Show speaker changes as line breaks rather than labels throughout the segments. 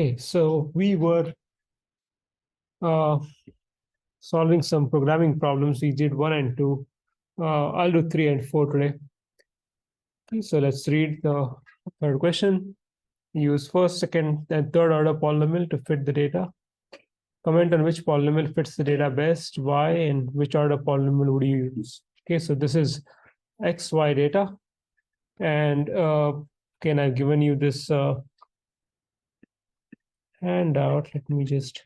Okay, so we were uh, solving some programming problems. We did 1 and 2. I'll do 3 and 4 today. Okay, so let's read the third question. Use first, second, and third order polynomial to fit the data. Comment on which polynomial fits the data best, why, and which order polynomial would you use. Okay, so this is XY data. And again, I've given you this handout. Let me just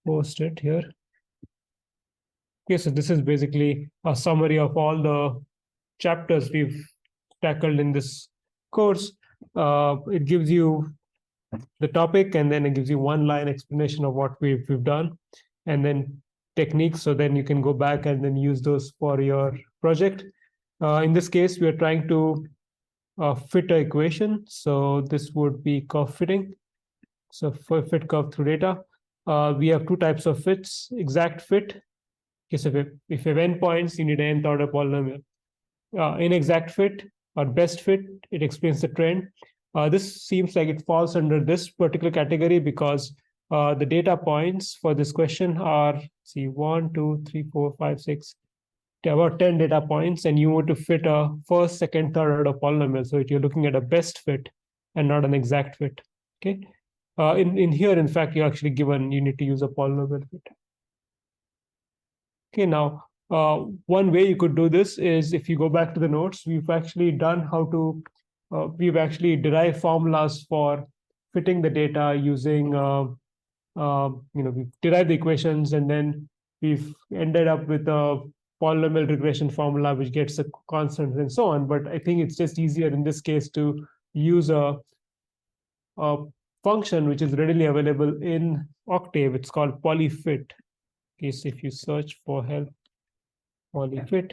post it here. Okay, so this is basically a summary of all the chapters we've tackled in this course. It gives you the topic, and then it gives you one line explanation of what we've done, and then techniques. So then you can go back and then use those for your project. In this case, we are trying to fit an equation. So this would be curve fitting. So for fit curve through data, we have two types of fits: exact fit. Okay, so if you have n points, you need an nth order polynomial. Inexact fit or best fit, it explains the trend. This seems like it falls under this particular category because the data points for this question are, see, 1, 2, 3, 4, 5, 6, about 10 data points, and you want to fit a first, second, third order polynomial. So you're looking at a best fit and not an exact fit. Okay. In here, in fact, you're actually given you need to use a polynomial fit. Okay, now one way you could do this is if you go back to the notes, we've actually done how to, we've actually derived formulas for fitting the data using, we've derived the equations, and then we've ended up with a polynomial regression formula which gets the constants and so on. But I think it's just easier in this case to use a function which is readily available in Octave. It's called polyfit. In case if you search for help, polyfit,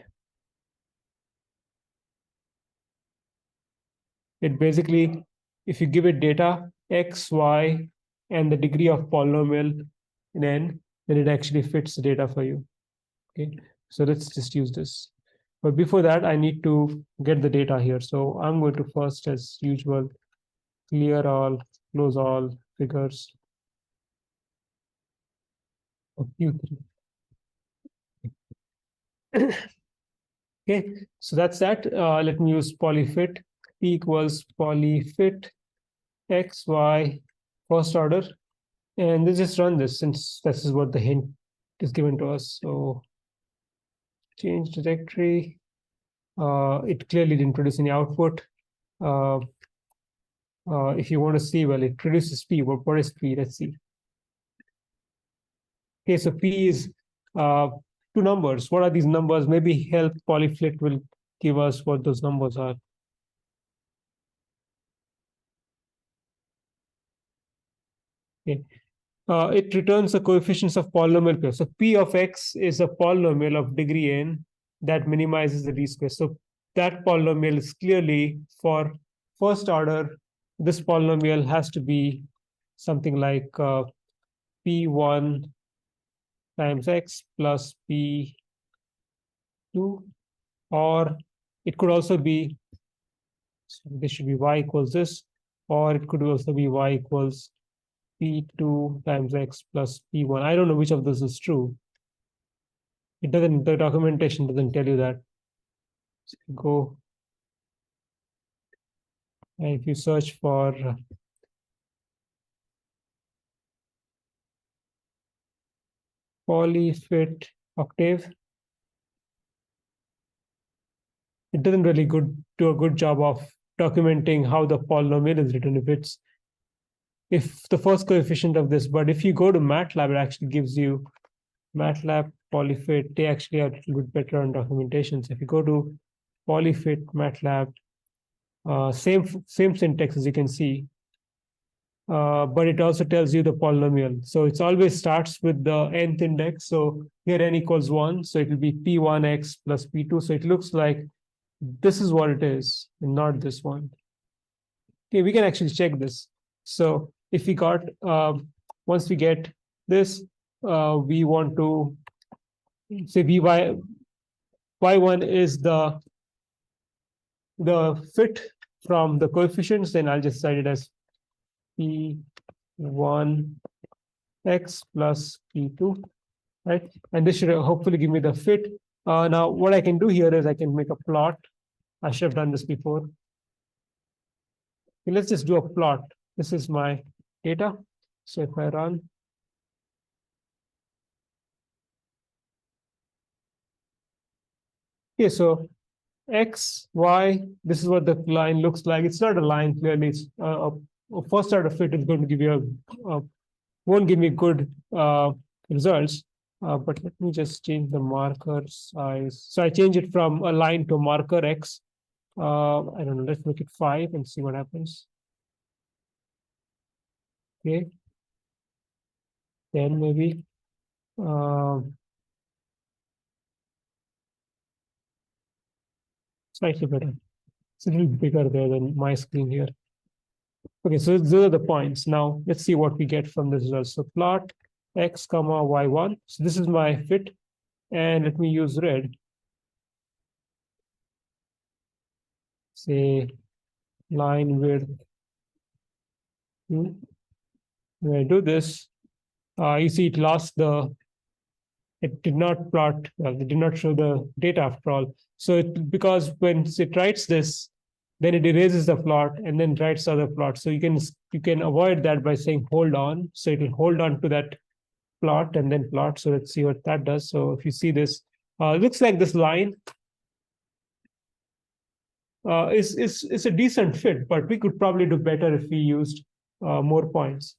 it basically, if you give it data x, y, and the degree of polynomial in n, then it actually fits the data for you. Okay, so let's just use this. But before that, I need to get the data here. So I'm going to first, as usual, clear all, close all figures of Q3. Okay, so that's that. Let me use polyfit. P equals polyfit x, y, first order. And let's just run this since this is what the hint is given to us. So change directory. It clearly didn't produce any output. If you want to see, well, it produces P. What is P? Let's see. Okay, so P is two numbers. What are these numbers? Maybe help polyfit will give us what those numbers are. Okay. It returns the coefficients of polynomial pair. So P of x is a polynomial of degree n that minimizes the d square. So that polynomial is clearly for first order. This polynomial has to be something like P1 times x plus P2, or it could also be, so this should be y equals this, or it could also be y equals P2 times x plus P1. I don't know which of this is true. It doesn't, the documentation doesn't tell you that. So you go and if you search for polyfit Octave, it doesn't really do a good job of documenting how the polynomial is written if the first coefficient of this. But if you go to MATLAB, it actually gives you MATLAB polyfit. They actually are a little bit better on documentation. So if you go to polyfit MATLAB, same syntax as you can see, but it also tells you the polynomial. So it always starts with the nth index. So here n equals 1. So it will be P1x plus P2. So it looks like this is what it is, and not this one. Okay, we can actually check this. So if we got, once we get this, we want to say y1 is the fit from the coefficients, then I'll just cite it as P 1 x plus p2, right? And this should hopefully give me the fit. Now, what I can do here is I can make a plot. I should have done this before. Okay, let's just do a plot. This is my data. So if I run, okay, so x, y, this is what the line looks like. It's not a line clearly. It's a first order fit is going to give you won't give me good results. But let me just change the marker size. So I change it from a line to a marker x. I don't know, let's make it 5 and see what happens. Okay. 10 maybe. Slightly better. It's a little bigger there than my screen here. Okay, so those are the points. Now let's see what we get from this result. So plot x comma y1. So this is my fit. And let me use red. Say line width. When I do this, you see it lost it did not plot, well, it did not show the data after all. So because when it writes this, then it erases the plot and then writes other plot. So you can avoid that by saying hold on. So it will hold on to that plot and then plot. So let's see what that does. So if you see this, it looks like this line is a decent fit, but we could probably do better if we used more points.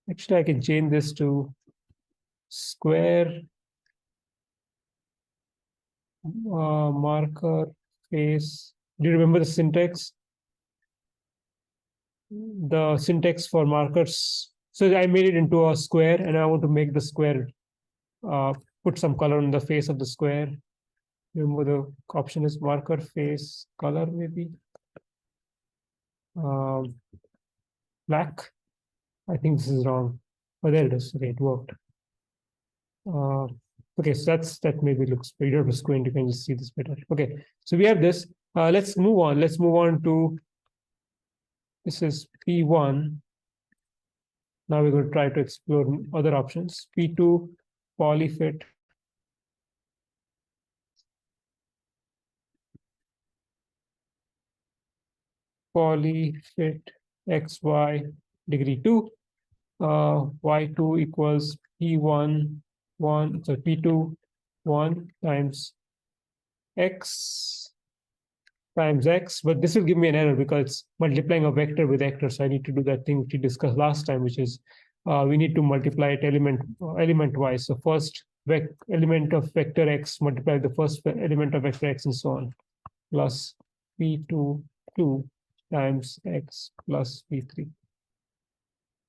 Actually, I can change this to square marker face. Do you remember the syntax? The syntax for markers. So I made it into a square, and I want to make the square, put some color on the face of the square. Remember the option is marker face color, maybe black. I think this is wrong. Oh, there it is. Okay, it worked. Okay, so that maybe looks, you don't have to squint, you can just see this better. Okay, so we have this. Let's move on. Let's move on to, this is P1. Now we're going to try to explore other options. P2, polyfit. Polyfit xy degree 2. Y2 equals P1, 1, so P2, 1 times x times x, but this will give me an error because it's multiplying a vector with vector. So I need to do that thing which we discussed last time, which is we need to multiply it element wise. So first element of vector x multiply the first element of vector x and so on, plus P2 2 times x plus P3.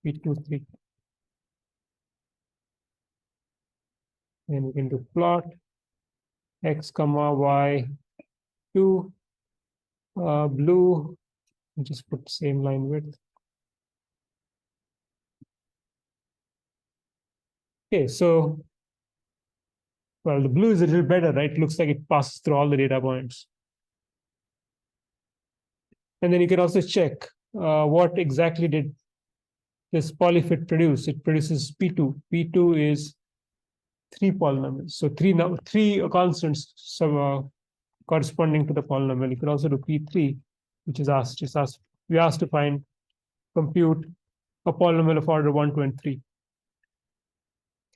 P2 3. And we can do plot x comma y 2 blue, just put same line width. Okay, so, well, the blue is a little better, right? It looks like it passes through all the data points. And then you can also check what exactly did this polyfit produce. It produces P2. P2 is 3 polynomials. So three constants corresponding to the polynomial. You can also do P3, which is we asked to compute a polynomial of order 1, 2, and 3.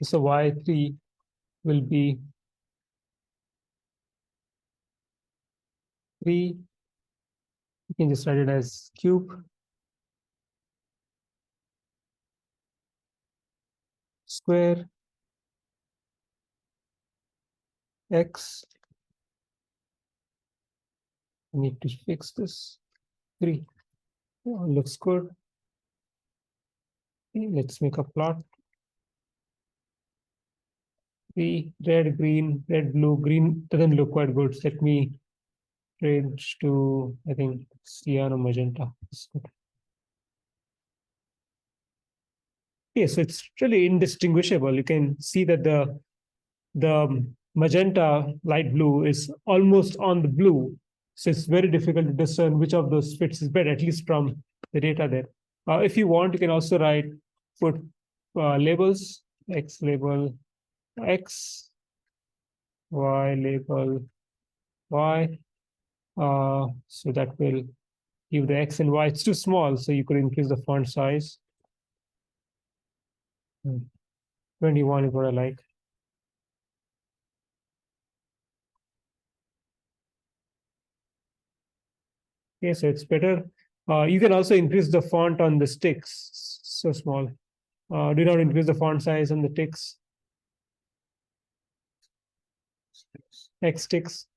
So Y3 will be 3. You can just write it as cube square x. I need to fix this. 3. Oh, looks good. Okay, let's make a plot. 3, red, green, red, blue, green doesn't look quite good. So let me change to, I think, cyan or magenta. Okay, so it's really indistinguishable. You can see that the magenta light blue is almost on the blue. So it's very difficult to discern which of those fits is better, at least from the data there. If you want, you can also put labels, X label X, Y label Y. So that will give the X and Y. It's too small, so you could increase the font size. 21 is what I like. Okay, so it's better. You can also increase the font on the sticks. So small. Do not increase the font size on the ticks. X sticks.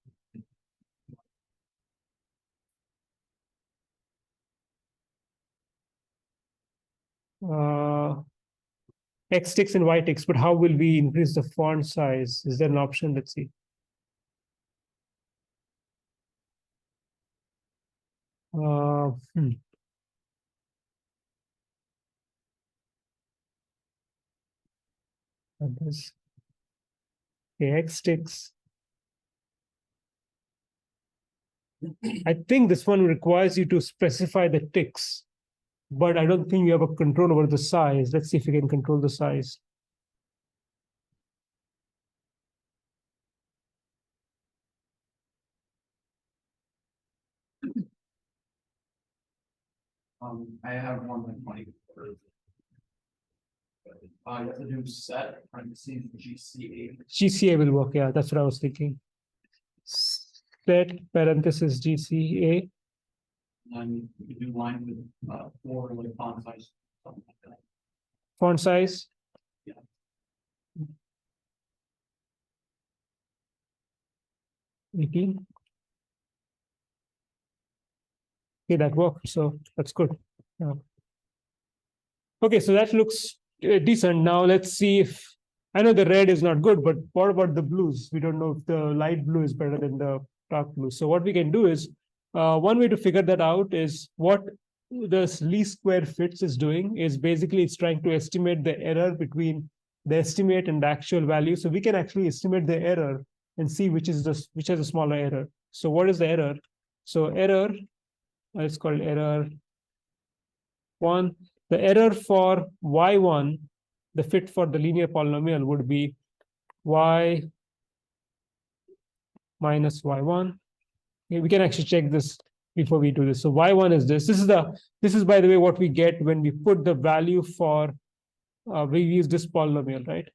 X sticks and Y ticks, but how will we increase the font size? Is there an option? Let's see. Uh, hmm. Okay, X sticks. I think this one requires you to specify the ticks, but I don't think you have a control over the size. Let's see if we can control the size.
I have one with 20. You have to do set parentheses GCA.
GCA will work. Yeah, that's what I was thinking. Set parenthesis GCA.
And you do line with 4 like font size, something like that.
Font size.
Yeah.
18. Okay, that worked. So that's good. Yeah. Okay, so that looks decent. Now let's see if I know the red is not good, but what about the blues? We don't know if the light blue is better than the dark blue. So what we can do is one way to figure that out is what the least square fits is doing is basically it's trying to estimate the error between the estimate and the actual value. So we can actually estimate the error and see which has a smaller error. So what is the error? So error, it's called error 1. The error for y1, the fit for the linear polynomial would be y minus y1. Okay, we can actually check this before we do this. So y1 is this. This is by the way what we get when we put the value for we use this polynomial, right?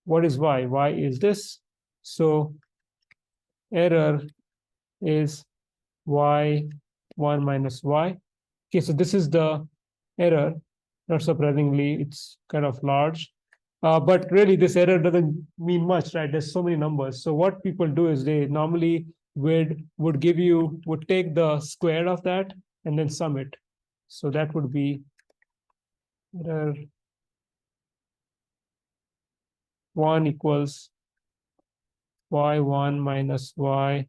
What is y? Y is this. So error is y1 minus y. Okay, so this is the error. Not surprisingly, it's kind of large. But really, this error doesn't mean much, right? There's so many numbers. So what people do is they normally would take the square of that and then sum it. So that would be error 1 equals y1 minus y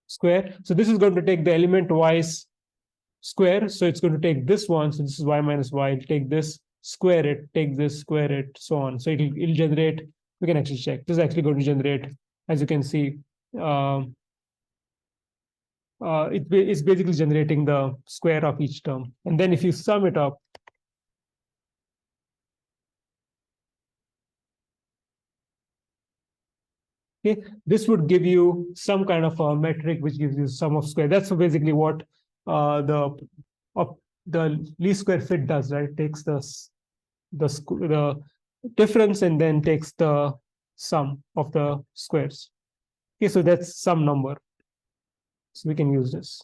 square. So this is going to take the element y's square. So it's going to take this one. So this is y minus y. It'll take this, square it, take this, square it, so on. So it'll generate, we can actually check. This is actually going to generate, as you can see, it's basically generating the square of each term. And then if you sum it up, okay, this would give you some kind of a metric which gives you sum of square. That's basically what the least square fit does, right? It takes the difference and then takes the sum of the squares. Okay, so that's some number. So we can use this.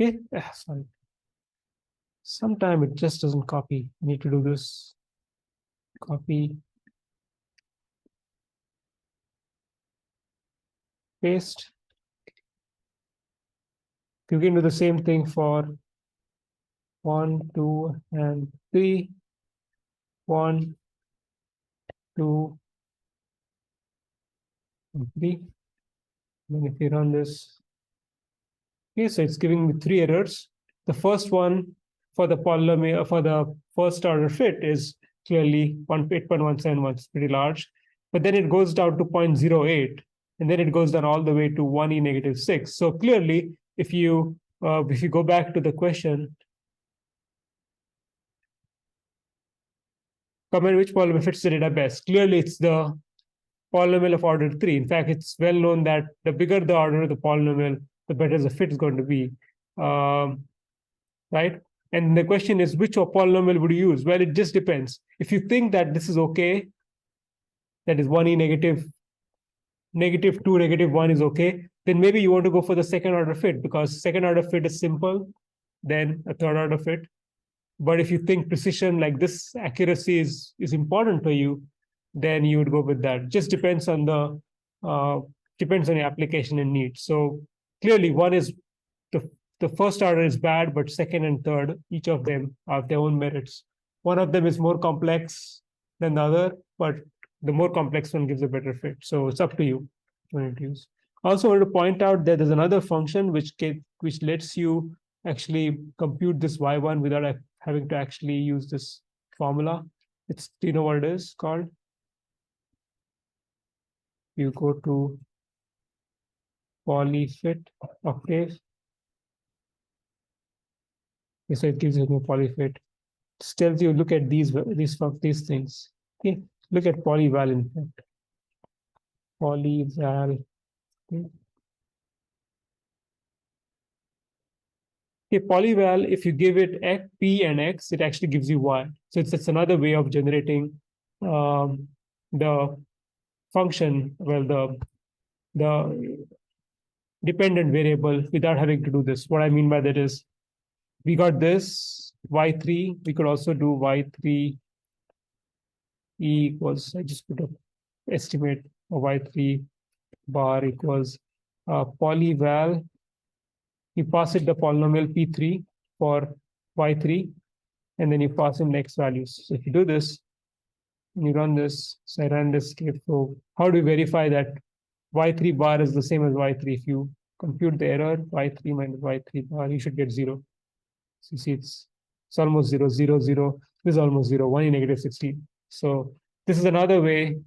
Okay, sorry. Sometime it just doesn't copy. I need to do this. Copy. Paste. You can do the same thing for 1, 2, and 3. 1, 2, and 3. And if you run this, okay, so it's giving me 3 errors. The first one for the polynomial for the first order fit is clearly 8.171. It's pretty large, but then it goes down to 0.08, and then it goes down all the way to 1e negative 6. So clearly, if you go back to the question, comment which polynomial fits the data best. Clearly, it's the polynomial of order 3. In fact, it's well known that the bigger the order of the polynomial, the better the fit is going to be. Right? And the question is, which polynomial would you use? Well, it just depends. If you think that this is okay, that is 1e negative 2, negative 1 is okay, then maybe you want to go for the second order fit, because second order fit is simple than a third order fit. But if you think precision like this accuracy is important to you, then you would go with that. Just depends on the your application and needs. So clearly, one is the first order is bad, but second and third, each of them have their own merits. One of them is more complex than the other, but the more complex one gives a better fit. So it's up to you when to use. I also want to point out that there's another function which lets you actually compute this y1 without having to actually use this formula. Do you know what it is called? You go to polyfit octave. So it gives you a polyfit. It tells you look at these things. Okay, look at polyval in fact. Polyval. Okay, polyval, if you give it x, p, and x, it actually gives you y. So it's another way of generating the function, well, the dependent variable without having to do this. What I mean by that is, we got this y3. We could also do y3 e equals, I just put up estimate of y3 bar equals polyval. You pass it the polynomial p3 for y3, and then you pass in next values. So if you do this, and you run this, so I ran this escape. So how do we verify that y3 bar is the same as y3? If you compute the error, y3 minus y3 bar, you should get 0. So you see it's almost 0, 0, 0. This is almost 0, 1 in negative 16. So this is another way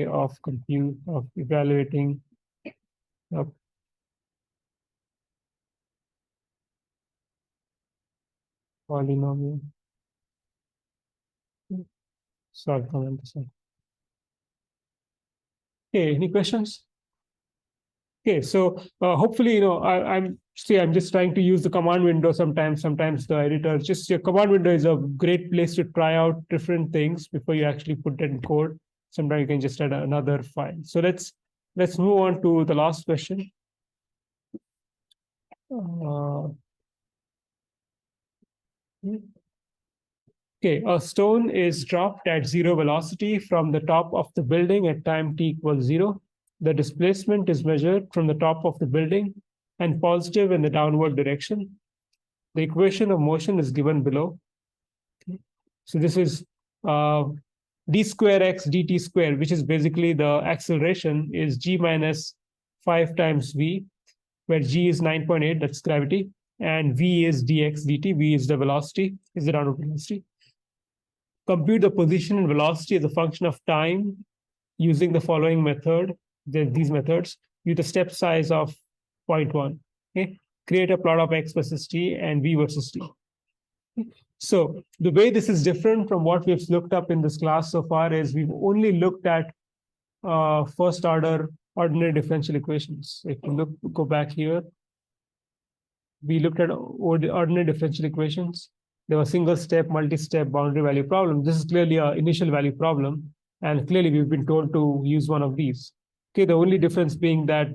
of evaluating polynomial. Sorry, comment this one. Okay, any questions? Okay, so hopefully, I'm just trying to use the command window sometimes. Sometimes the editor, just your command window is a great place to try out different things before you actually put it in code. Sometimes you can just add another file. So let's move on to the last question. Okay, a stone is dropped at 0 velocity from the top of the building at time t equals 0. The displacement is measured from the top of the building and positive in the downward direction. The equation of motion is given below. Okay. So this is d square x dt square, which is basically the acceleration is g minus 5 times v, where g is 9.8, that's gravity, and v is dx dt. V is the velocity, is the downward velocity. Compute the position and velocity as a function of time using the following method. These methods use the step size of 0.1. Okay, create a plot of x versus t and v versus t. So the way this is different from what we've looked up in this class so far is we've only looked at first order ordinary differential equations. If you go back here, we looked at ordinary differential equations. There were single step, multi-step boundary value problem. This is clearly an initial value problem. And clearly we've been told to use one of these. Okay, the only difference being that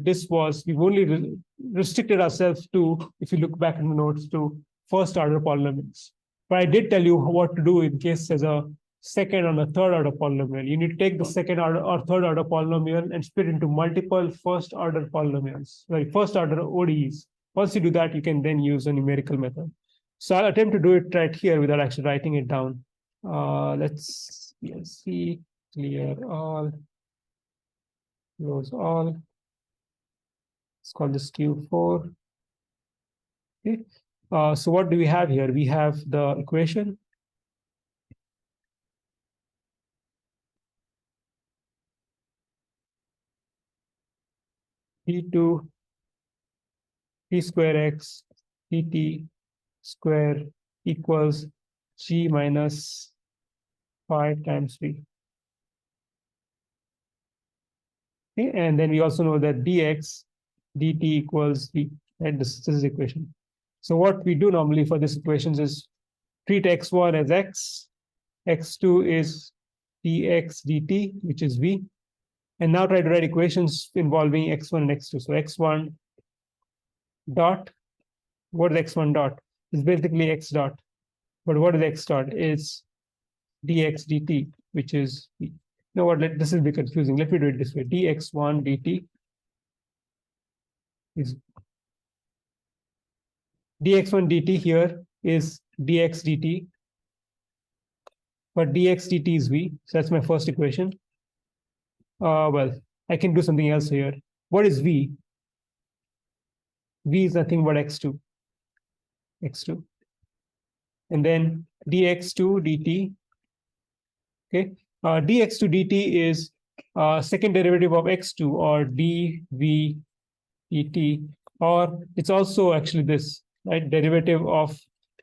we've only restricted ourselves to, if you look back in the notes, to first order polynomials. But I did tell you what to do in case there's a second and a third order polynomial. You need to take the second order or third order polynomial and split into multiple first order polynomials, like first order ODEs. Once you do that, you can then use a numerical method. So I'll attempt to do it right here without actually writing it down. Let's see, clear all, close all. Let's call this Q4. Okay. So what do we have here? We have the equation. T2 t square x dt square equals g minus 5 times v. Okay, and then we also know that dx dt equals v. Right? This is the equation. So what we do normally for these equations is treat x1 as x, x2 is dx dt, which is v, and now try to write equations involving x1 and x2. So x1 dot, what is x1 dot? It's basically x dot. But what is x dot? It's dx dt, which is v. You know what? This will be confusing. Let me do it this way. dx1 dt is dx1 dt here is dx dt, but dx dt is v. So that's my first equation. Well, I can do something else here. What is v? V is nothing but x2. x2. And then dx2 dt. Okay. Dx2 dt is second derivative of x2, or dv dt, or it's also actually this, right? Derivative of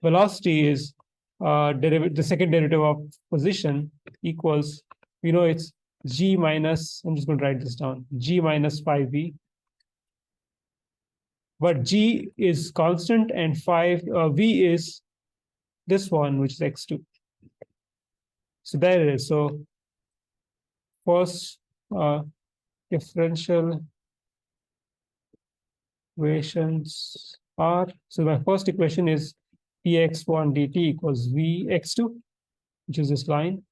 velocity is the second derivative of position equals, it's g minus, I'm just going to write this down, g minus 5v. But g is constant and 5v is this one, which is x2. So there it is. So first differential equations are, so my first equation is dx1 dt equals vx2, which is this line.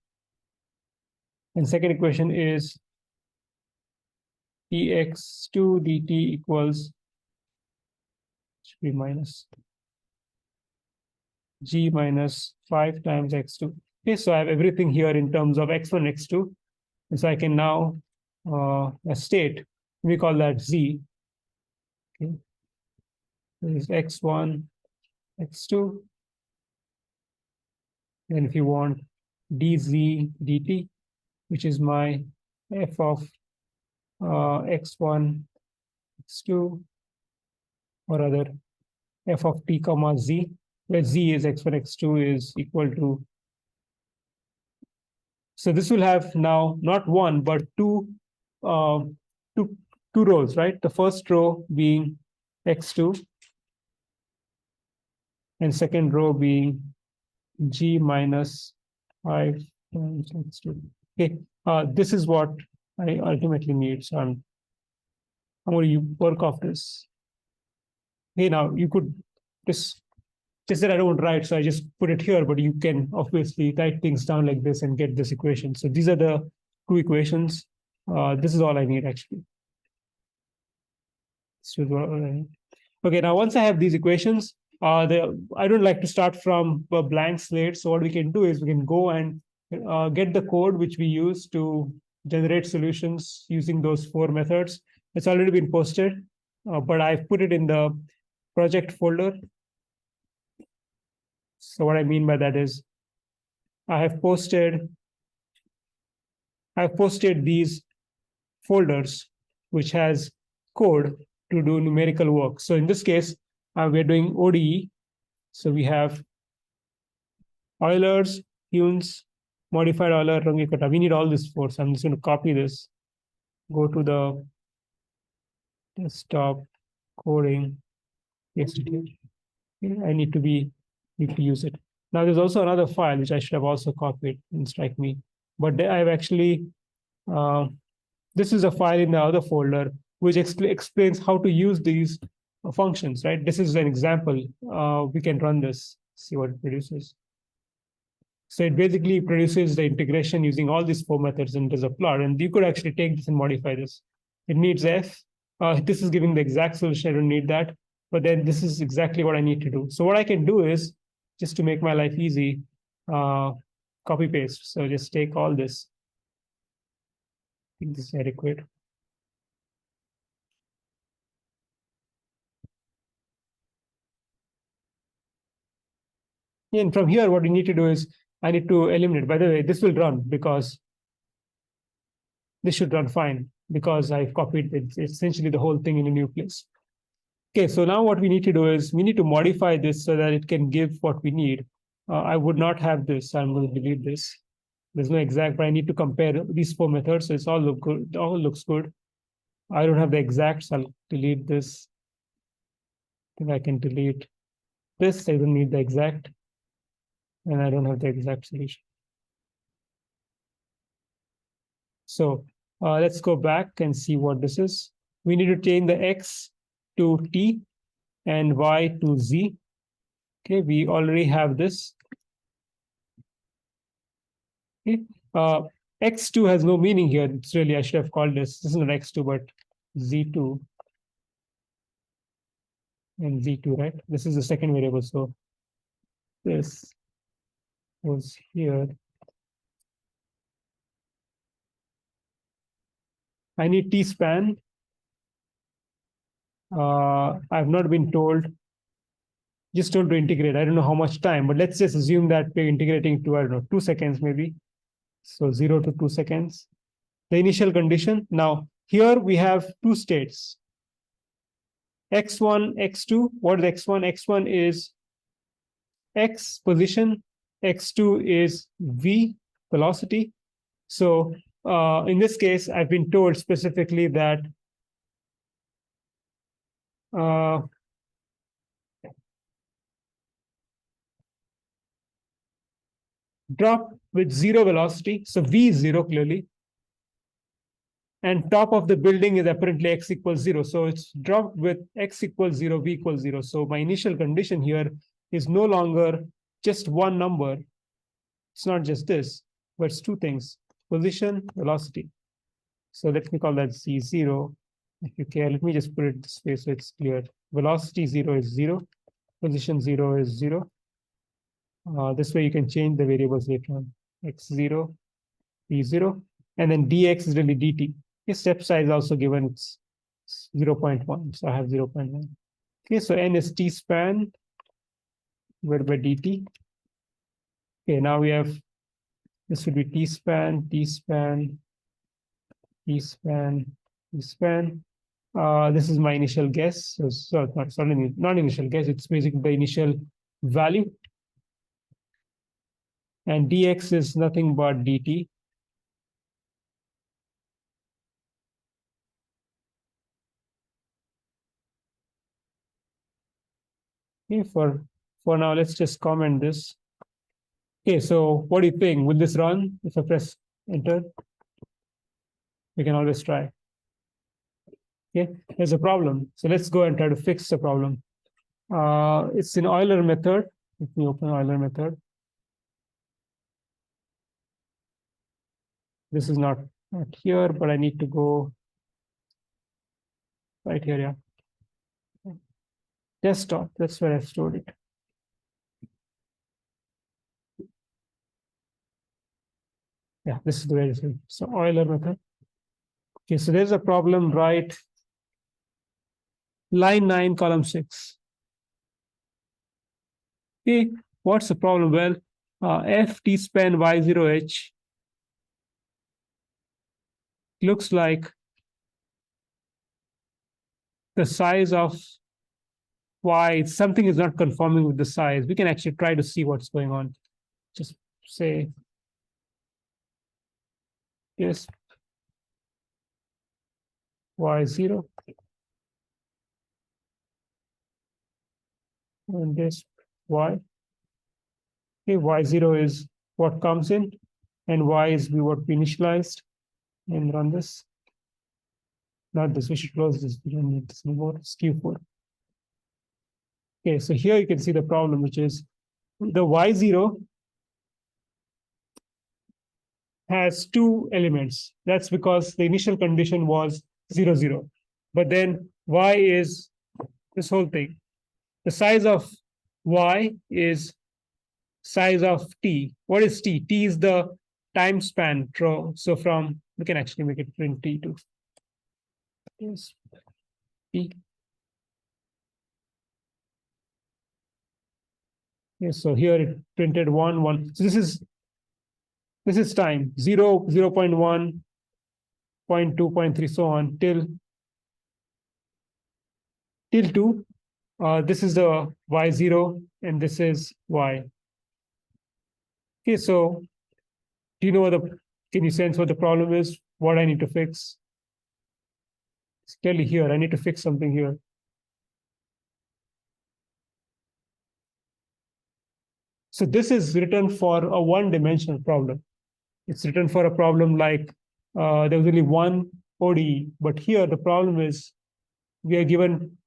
And second equation is dx2 dt equals, should be minus g minus 5 times x2. Okay, so I have everything here in terms of x1, x2. And so I can now state, we call that z. Okay, this is x1, x2. And if you want dz dt, which is my f of x1, x2, or rather f of t comma z, where z is x1, x2 is equal to. So this will have now not one, but uh, two, two rows, right? The first row being x2, and second row being g minus 5 times x2. Okay, this is what I ultimately need. So I'm going to work off this. Hey, now you could just that I don't write, so I just put it here, but you can obviously write things down like this and get this equation. So these are the two equations. This is all I need, actually. Okay, now once I have these equations, I don't like to start from a blank slate. So what we can do is we can go and get the code which we use to generate solutions using those 4 methods. It's already been posted, but I've put it in the project folder. So what I mean by that is I've posted these folders which has code to do numerical work. So in this case, we're doing ODE. So we have Euler's, Hume's, modified Euler, Runge-Kutta. We need all this for. So I'm just going to copy this, go to the desktop, coding, paste it here. I need to use it. Now there's also another file which I should have also copied and strike me. But I've actually, this is a file in the other folder which explains how to use these functions, right? This is an example. We can run this, see what it produces. So it basically produces the integration using all these 4 methods, and there's a plot. And you could actually take this and modify this. It needs f. This is giving the exact solution. I don't need that. But then this is exactly what I need to do. So what I can do is, just to make my life easy, copy paste. So just take all this. I think this is adequate. And from here, what we need to do is I need to eliminate. By the way, this will run because this should run fine because I've copied it, essentially the whole thing in a new place. Okay, so now what we need to do is we need to modify this so that it can give what we need. I would not have this. I'm going to delete this. There's no exact, but I need to compare these four methods. So it's all look good. It all looks good. I don't have the exacts. I'll delete this. I think I can delete this. I don't need the exact. And I don't have the exact solution. So let's go back and see what this is. We need to change the x to t and y to z. Okay, we already have this. Okay, x2 has no meaning here. It's really, I should have called this. This is not x2, but z2 and z2, right? This is the second variable. So this was here. I need t span. I've not been told, just told to integrate. I don't know how much time, but let's just assume that we're integrating to, I don't know, 2 seconds maybe. So 0 to 2 seconds. The initial condition. Now, here we have two states. X1, X2. What is X1? X1 is X position. X2 is V velocity. So in this case, I've been told specifically that drop with zero velocity. So V is zero clearly. And top of the building is apparently x equals 0. So it's dropped with x equals 0, v equals 0. So my initial condition here is no longer just one number. It's not just this, but it's two things: position, velocity. So let me call that z0. If you care, let me just put it this way so it's clear. Velocity 0 is 0. Position 0 is 0. This way you can change the variables later on. x0, v0. And then dx is really dt. Step size also given, it's 0.1. So I have 0.1. Okay, so n is t span divided by dt. Okay, now we have, this would be t span, t span, t span, t span. This is my initial guess. So it's not initial guess, it's basically the initial value. And dx is nothing but dt. Okay, for now, let's just comment this. Okay, so what do you think? Will this run if I press enter? We can always try. Okay, there's a problem. So let's go and try to fix the problem. It's in Euler method. Let me open Euler method. This is not here, but I need to go right here. Yeah. Desktop, that's where I've stored it. Yeah, this is the way it is. So Euler method. Okay, so there's a problem, right? Line 9, column 6. Okay, what's the problem? Well, f t span y0h looks like the size of y, something is not conforming with the size. We can actually try to see what's going on. Just say, yes, y0, and this y. Okay, y0 is what comes in, and y is what we initialized. And run this. Not this, we should close this. We don't need this anymore. It's Q4. Okay, so here you can see the problem, which is the y0 has two elements. That's because the initial condition was 0, 0. But then y is this whole thing. The size of y is size of t. What is t? T is the time span. So from, we can actually make it print t too. Yes, t. Okay, so here it printed 1, 1. So this is time 0, 0 0.1, 0 0.2, 0.3, so on till 2. This is the y0 and this is y. Okay, so do you know what can you sense what the problem is? What I need to fix? It's clearly here. I need to fix something here. So this is written for a one-dimensional problem. It's written for a problem like there was only one ODE, but here the problem is we are given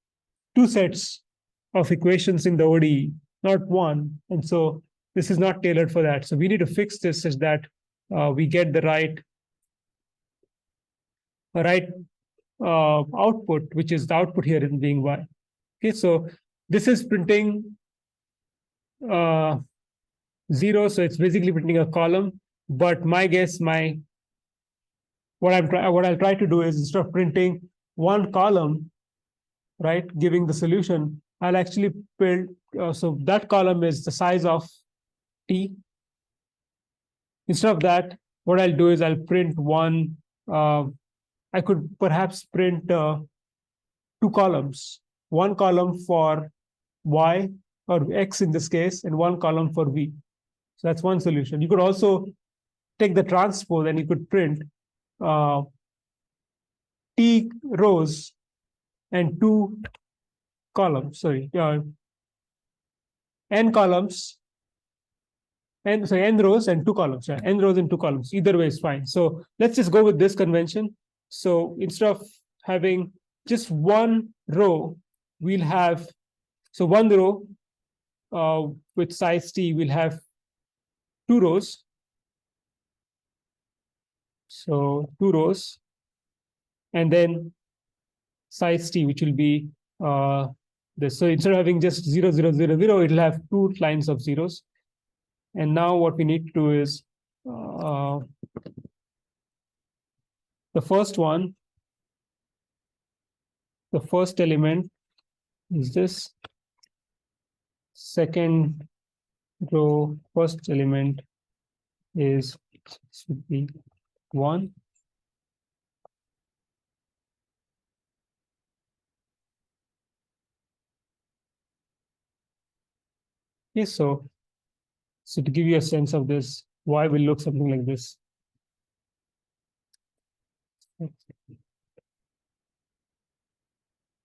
two sets of equations in the ODE, not one. And so this is not tailored for that. So we need to fix this such that we get the right output, which is the output here in being y. Okay, so this is printing 0, so it's basically printing a column. But my guess, what I'll try to do is instead of printing one column, right, giving the solution, I'll actually build. So that column is the size of t. Instead of that, what I'll do is I'll print one. I could perhaps print 2 columns, one column for y or x in this case, and one column for v. So that's one solution. You could also take the transpose and you could print t rows and 2 columns. Sorry, n columns, n rows and 2 columns. Yeah, n rows and 2 columns. Either way is fine. So let's just go with this convention. So instead of having just one row, we'll have one row with size t. We'll have 2 rows. So 2 rows, and then size t, which will be this. So instead of having just 0, 0, 0, 0, it'll have 2 lines of zeros. And now what we need to do is the first one, the first element is this. Second row, first element should be 1. Okay, so to give you a sense of this, y will look something like this.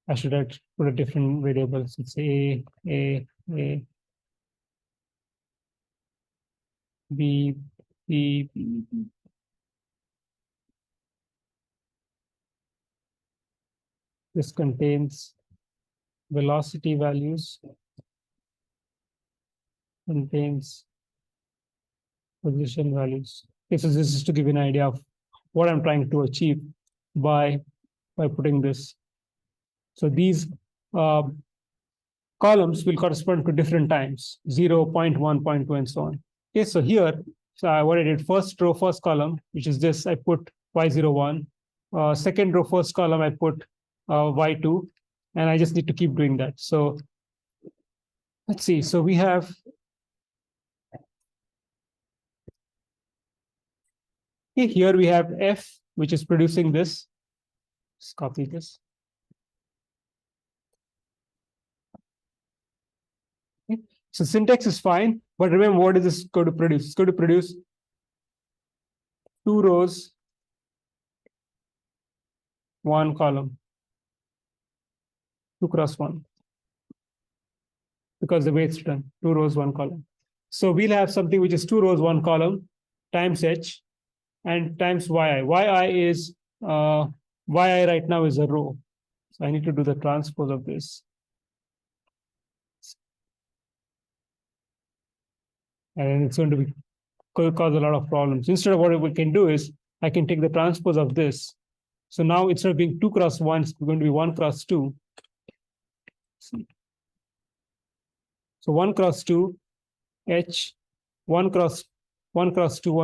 I should have put a different variable. So it's a, B, B, B, B. This contains velocity values, contains position values. Okay, so this is to give you an idea of what I'm trying to achieve by putting this. So these columns will correspond to different times, 0, 0.1, 0.2, and so on. Okay, so here, what I did, first row, first column, which is this, I put y01. Second row, first column, I put y2, and I just need to keep doing that. So let's see. So we have here we have f, which is producing this. Let's copy this. Okay. So syntax is fine, but remember, what is this going to produce? It's going to produce 2 rows, 1 column, 2 cross 1, because the way it's written, 2 rows, 1 column. So we'll have something which is 2 rows, 1 column times h and times yi. Yi is yi right now is a row. So I need to do the transpose of this. And it's going to be cause a lot of problems. Instead of what we can do is I can take the transpose of this. So now instead of being 2 cross 1, it's going to be 1 cross 2. So 1 cross 2, h, 1 cross 2, 1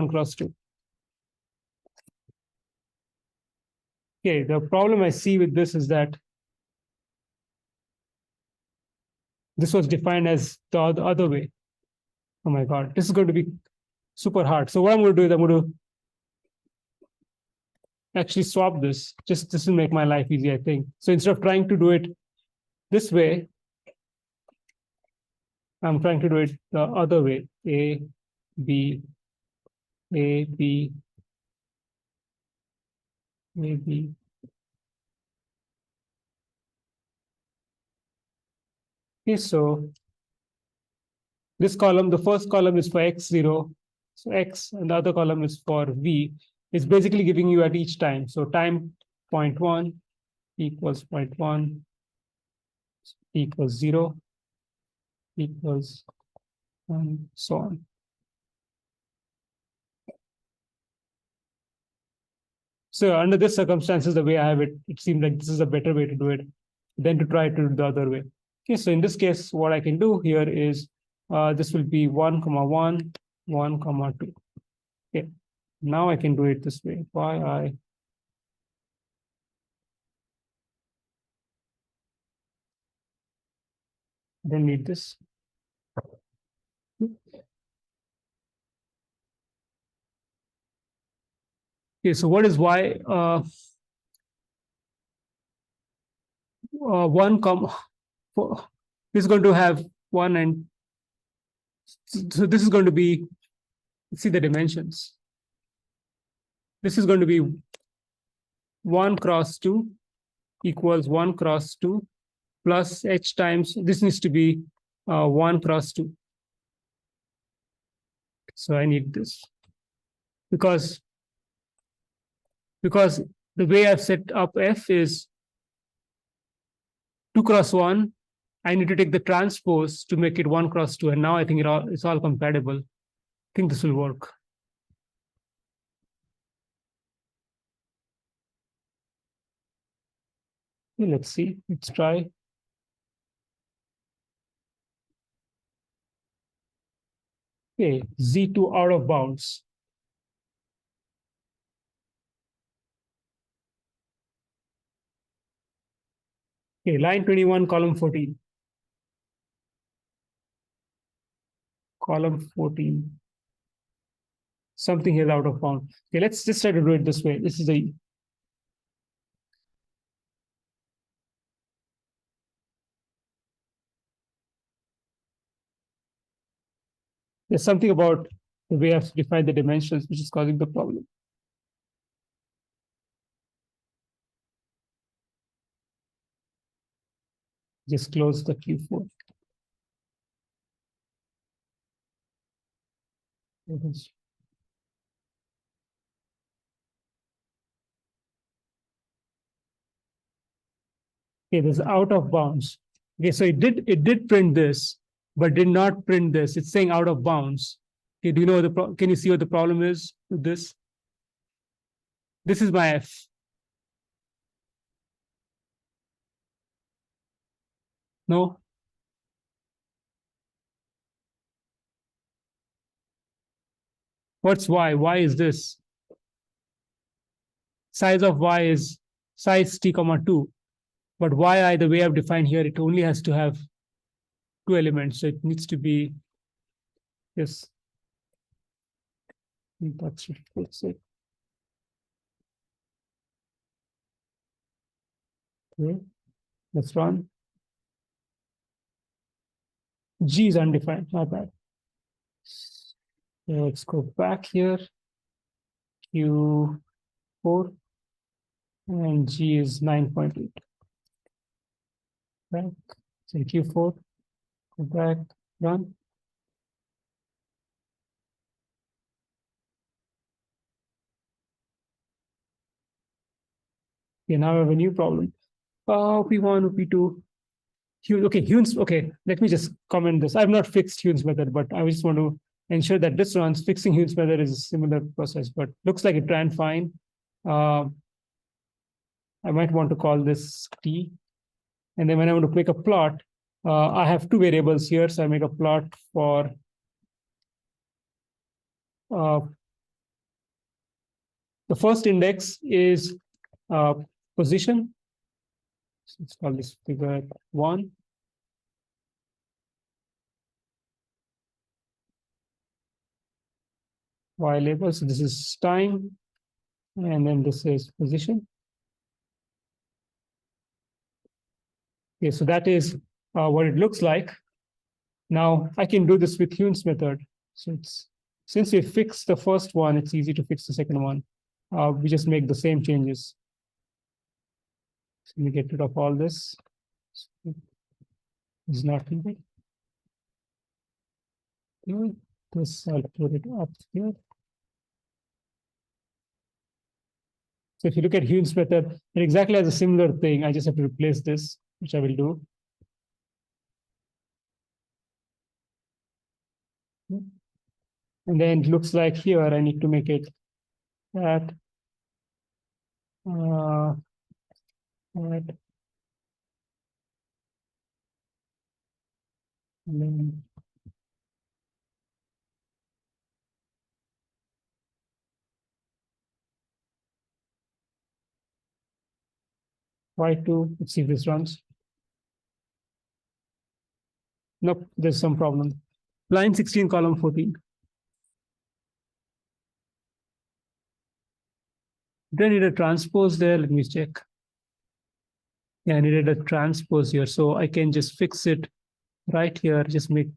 cross 2. Okay, the problem I see with this is that this was defined as the other way. Oh my God, this is going to be super hard. So what I'm going to do is I'm going to actually swap this. Just this will make my life easy, I think. So instead of trying to do it this way, I'm trying to do it the other way. B, A, B, A, B. Okay, so this column, the first column is for x0. So x, and the other column is for v. It's basically giving you at each time. So time 0.1 equals 0.1 equals 0 equals and so on. So under this circumstances, the way I have it, it seems like this is a better way to do it than to try to do it the other way. Okay, so in this case, what I can do here is this will be 1, 1, 1, 2. Okay, now I can do it this way. Why I don't need this. Okay, so what is y? 1, this is going to have 1 and so this is going to be, see the dimensions. This is going to be 1 cross 2 equals 1 cross 2 plus h times, this needs to be 1 cross 2. So I need this because the way I've set up f is 2 cross 1. I need to take the transpose to make it 1 cross 2. And now I think it's all compatible. I think this will work. Okay, let's see. Let's try. Okay, Z2 out of bounds. Okay, line 21, column 14. Column 14. Something is out of bound. Okay, let's just try to do it this way. This is the there's something about the way I've defined the dimensions which is causing the problem. Just close the Q4. Okay, this is out of bounds. Okay, so it did print this, but did not print this. It's saying out of bounds. Okay, do you know can you see what the problem is with this? This is my F. No? What's Y? Y is this. Size of Y is size t comma 2. But yi, the way I've defined here, it only has to have 2 elements. So it needs to be, yes. That's it. That's it. Okay. Let's run. G is undefined, not bad. So let's go back here. Q4 and G is 9.8. Back. So Q4, go back, run. Okay, now I have a new problem. P1, P2. Okay, Hume's, okay, let me just comment this. I've not fixed Hume's method, but I just want to ensure that this runs. Fixing Hume's method is a similar process, but looks like it ran fine. I might want to call this T. And then when I want to make a plot, I have 2 variables here. So I make a plot for the first index is position. So let's call this figure 1. y label. So this is time, and then this is position. Okay, so that is what it looks like. Now I can do this with Hume's method. So it's since we fixed the first one, it's easy to fix the second one. We just make the same changes. So we get rid of all this. It's not needed. This I'll put it up here. So if you look at Hume's method, it exactly has a similar thing. I just have to replace this, which I will do. And then it looks like here, I need to make it that. Right. And then y2, let's see if this runs. Nope, there's some problem. Line 16, column 14. Do I need a transpose there? Let me check. Yeah, I needed a transpose here. So I can just fix it right here. Just make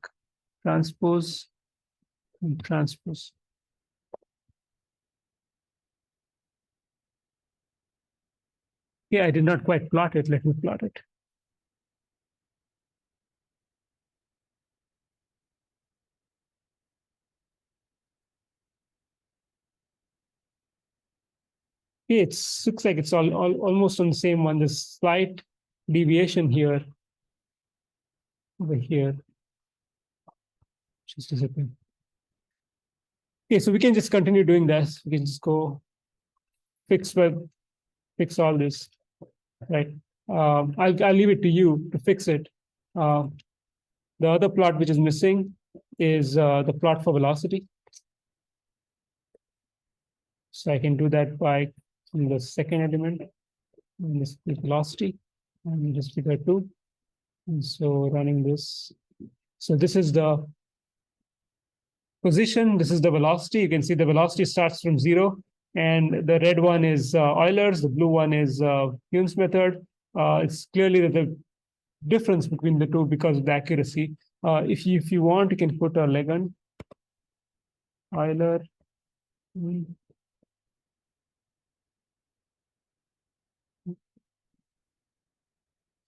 transpose and transpose. Yeah, I did not quite plot it. Let me plot it. Yeah, it looks like it's almost on the same one. There's slight deviation here, over here. Just disappear. Okay, so we can just continue doing this. We can just go fix all this, right? I'll leave it to you to fix it. The other plot which is missing is the plot for velocity. So I can do that by the second element, and this is velocity, and just figure 2. And so running this. So this is the position. This is the velocity. You can see the velocity starts from 0. And the red one is Euler's. The blue one is Hume's method. It's clearly that the difference between the two because of the accuracy. If you want, you can put a Legend, Euler.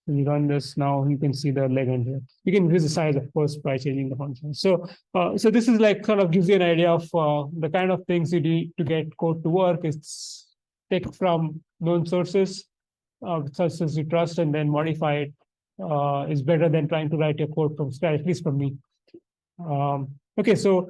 When you run this now, you can see the Legend here. You can increase the size, of course, by changing the function. So this is like sort of gives you an idea of the kind of things you need to get code to work. It's take from known sources, sources you trust, and then modify it. Is better than trying to write your code from scratch, at least for me. Okay, so